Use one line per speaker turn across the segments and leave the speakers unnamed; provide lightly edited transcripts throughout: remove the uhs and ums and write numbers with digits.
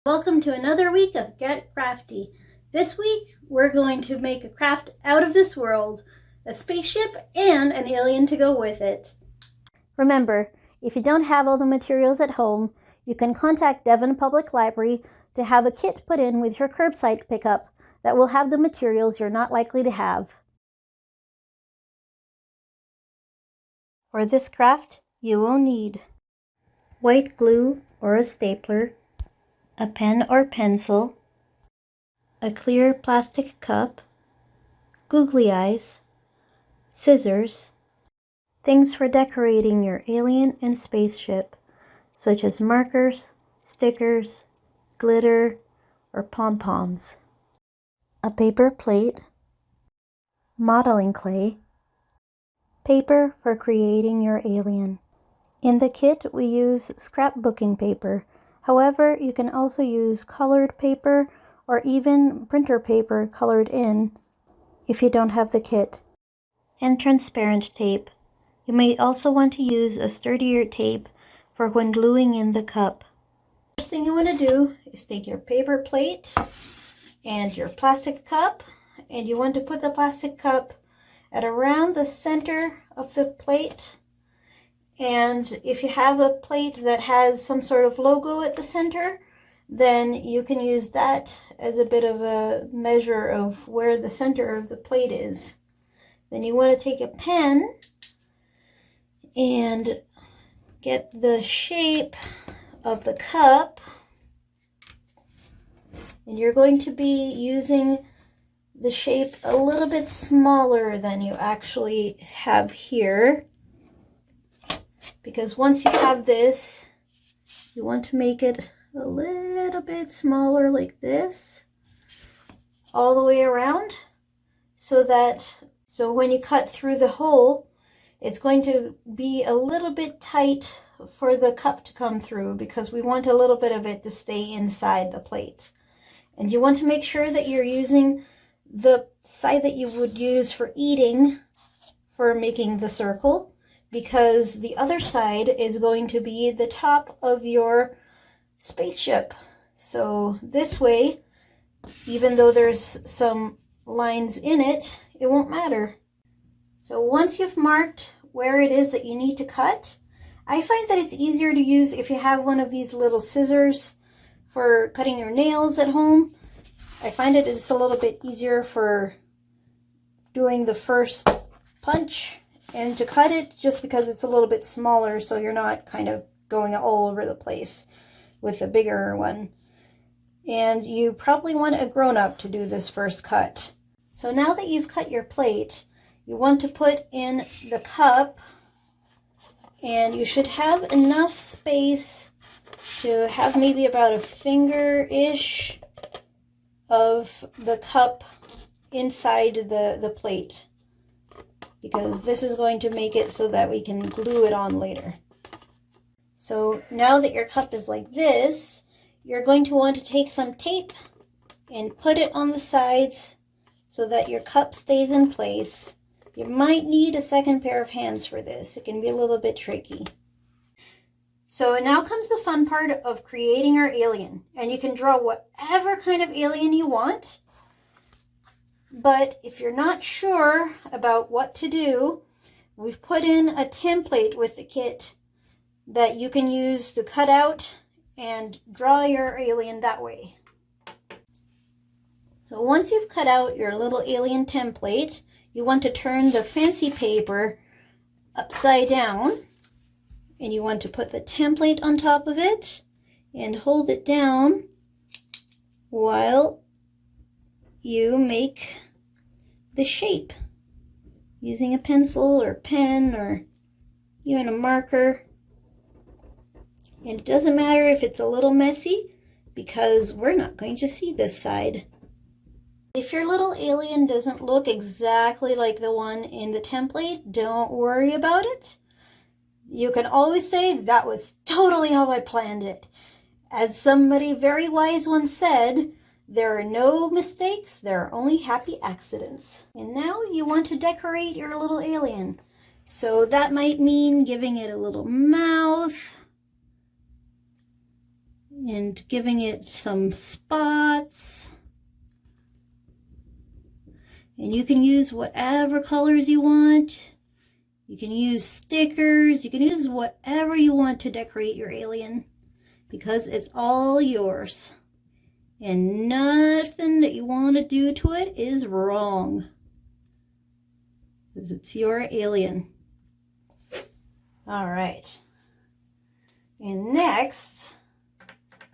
Welcome to another week of Get Crafty. This week we're going to make a craft out of this world, a spaceship and an alien to go with it. Remember, if you don't have all the materials at home, you can contact Devon Public Library to have a kit put in with your curbside pickup that will have the materials you're not likely to have. For this craft, you will need white glue or a stapler, a pen or pencil, a clear plastic cup, googly eyes, scissors, things for decorating your alien and spaceship, such as markers, stickers, glitter, or pom-poms, a paper plate, modeling clay, paper for creating your alien. In the kit, we use scrapbooking paper. However, you can also use colored paper or even printer paper colored in if you don't have the kit, and transparent tape. You may also want to use a sturdier tape for when gluing in the cup. First thing you want to do is take your paper plate and your plastic cup, and you want to put the plastic cup at around the center of the plate. And if you have a plate that has some sort of logo at the center, then you can use that as a bit of a measure of where the center of the plate is. Then you want to take a pen and get the shape of the cup. And you're going to be using the shape a little bit smaller than you actually have here, because once you have this, you want to make it a little bit smaller like this all the way around, so when you cut through the hole, it's going to be a little bit tight for the cup to come through, because we want a little bit of it to stay inside the plate. And you want to make sure that you're using the side that you would use for eating for making the circle, because the other side is going to be the top of your spaceship. So this way, even though there's some lines in it, it won't matter. So once you've marked where it is that you need to cut, I find that it's easier to use if you have one of these little scissors for cutting your nails at home. I find it is a little bit easier for doing the first punch and to cut it, just because it's a little bit smaller, so you're not kind of going all over the place with a bigger one. And you probably want a grown-up to do this first cut. So now that you've cut your plate, you want to put in the cup, and you should have enough space to have maybe about a finger-ish of the cup inside the plate, because this is going to make it so that we can glue it on later. So now that your cup is like this, you're going to want to take some tape and put it on the sides so that your cup stays in place. You might need a second pair of hands for this. It can be a little bit tricky. So now comes the fun part of creating our alien. And you can draw whatever kind of alien you want. But if you're not sure about what to do, we've put in a template with the kit that you can use to cut out and draw your alien that way. So once you've cut out your little alien template, you want to turn the fancy paper upside down, and you want to put the template on top of it and hold it down while you make the shape using a pencil or pen or even a marker. And it doesn't matter if it's a little messy, because we're not going to see this side. If your little alien doesn't look exactly like the one in the template, don't worry about it. You can always say, that was totally how I planned it. As somebody very wise once said, there are no mistakes, there are only happy accidents. And now you want to decorate your little alien. So that might mean giving it a little mouth and giving it some spots. And you can use whatever colors you want. You can use stickers. You can use whatever you want to decorate your alien, because it's all yours. And nothing that you want to do to it is wrong, because it's your alien. All right. And next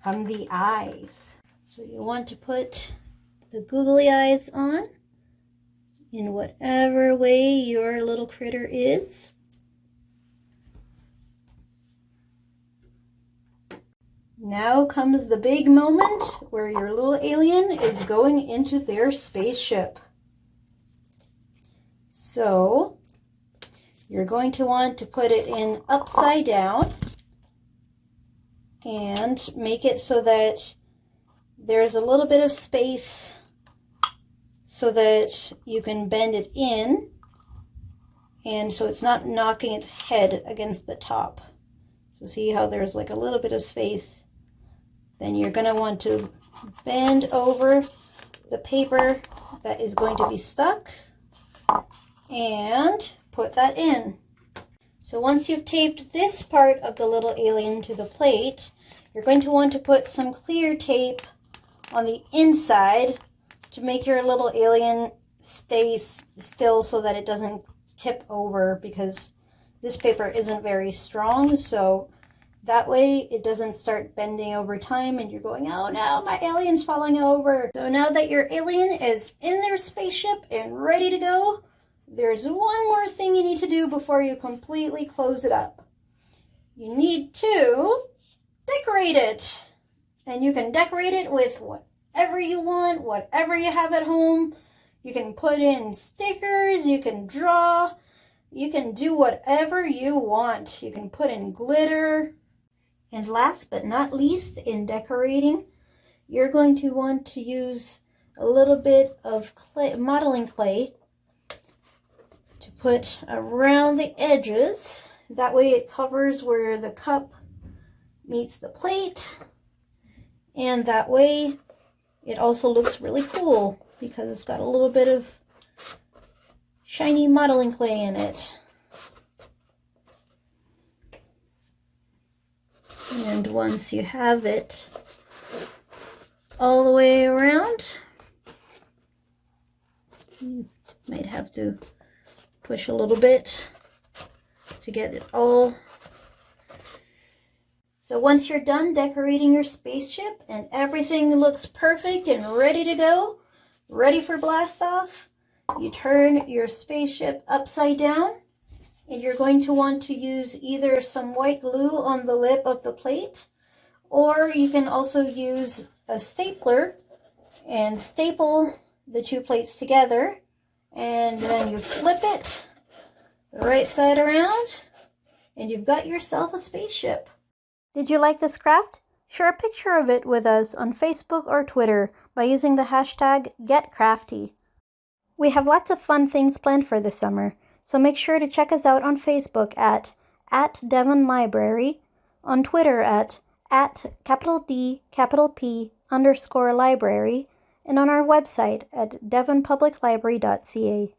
come the eyes. So you want to put the googly eyes on in whatever way your little critter is. Now comes the big moment where your little alien is going into their spaceship. So you're going to want to put it in upside down and make it so that there's a little bit of space so that you can bend it in, and so it's not knocking its head against the top. So see how there's like a little bit of space? Then you're going to want to bend over the paper that is going to be stuck and put that in. So once you've taped this part of the little alien to the plate, you're going to want to put some clear tape on the inside to make your little alien stay still so that it doesn't tip over, because this paper isn't very strong, so that way it doesn't start bending over time and you're going, oh no, my alien's falling over. So now that your alien is in their spaceship and ready to go, there's one more thing you need to do before you completely close it up. You need to decorate it. And you can decorate it with whatever you want, whatever you have at home. You can put in stickers, you can draw, you can do whatever you want. You can put in glitter. And last but not least, in decorating, you're going to want to use a little bit of clay, modeling clay, to put around the edges. That way it covers where the cup meets the plate. And that way it also looks really cool because it's got a little bit of shiny modeling clay in it. And once you have it all the way around, you might have to push a little bit to get it all. So once you're done decorating your spaceship and everything looks perfect and ready to go, ready for blast off, you turn your spaceship upside down. And you're going to want to use either some white glue on the lip of the plate, or you can also use a stapler and staple the two plates together, and then you flip it the right side around, and you've got yourself a spaceship. Did you like this craft? Share a picture of it with us on Facebook or Twitter by using the hashtag #GetCrafty. We have lots of fun things planned for this summer. So make sure to check us out on Facebook at Devon Library, on Twitter at @D_P_Library, and on our website at devonpubliclibrary.ca.